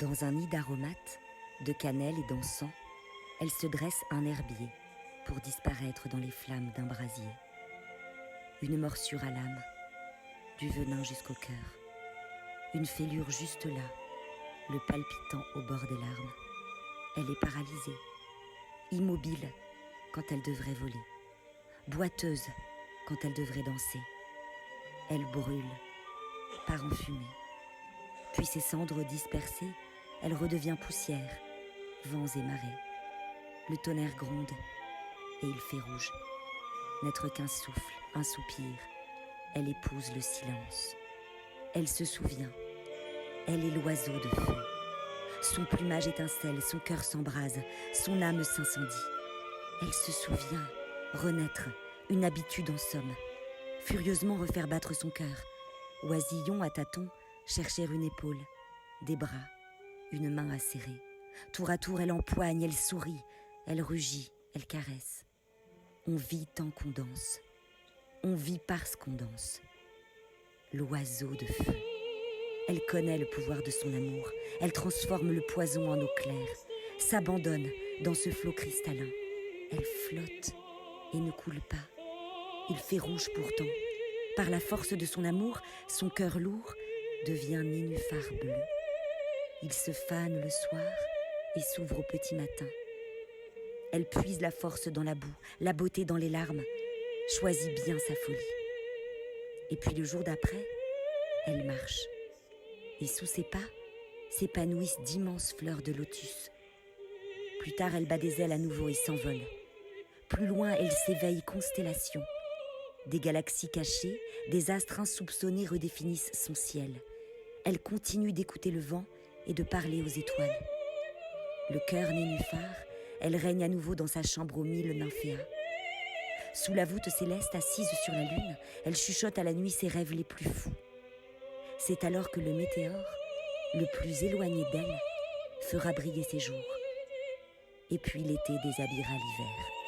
Dans un nid d'aromates, de cannelle et d'encens, elle se dresse un herbier pour disparaître dans les flammes d'un brasier. Une morsure à l'âme, du venin jusqu'au cœur, une fêlure juste là, le palpitant au bord des larmes. Elle est paralysée, immobile quand elle devrait voler, boiteuse quand elle devrait danser. Elle brûle, part en fumée. Puis ses cendres dispersées, elle redevient poussière, vents et marées. Le tonnerre gronde et il fait rouge. N'être qu'un souffle, un soupir, elle épouse le silence. Elle se souvient, elle est l'oiseau de feu. Son plumage étincelle, son cœur s'embrase, son âme s'incendie. Elle se souvient, renaître, une habitude en somme. Furieusement refaire battre son cœur. Oisillon à tâtons, chercher une épaule, des bras, une main à serrer. Tour à tour, elle empoigne, elle sourit, elle rugit, elle caresse. On vit tant qu'on danse. On vit parce qu'on danse. L'oiseau de feu. Elle connaît le pouvoir de son amour. Elle transforme le poison en eau claire, s'abandonne dans ce flot cristallin. Elle flotte et ne coule pas. Il fait rouge pourtant. Par la force de son amour, son cœur lourd devient nénuphar bleu. Il se fane le soir et s'ouvre au petit matin. Elle puise la force dans la boue, la beauté dans les larmes, choisit bien sa folie. Et puis le jour d'après, elle marche. Et sous ses pas s'épanouissent d'immenses fleurs de lotus. Plus tard, elle bat des ailes à nouveau et s'envole. Plus loin, elle s'éveille constellation. Des galaxies cachées, des astres insoupçonnés redéfinissent son ciel. Elle continue d'écouter le vent et de parler aux étoiles. Le cœur nénuphar, elle règne à nouveau dans sa chambre aux 1000 nymphéas. Sous la voûte céleste, assise sur la lune, elle chuchote à la nuit ses rêves les plus fous. C'est alors que le météore, le plus éloigné d'elle, fera briller ses jours. Et puis l'été déshabillera l'hiver.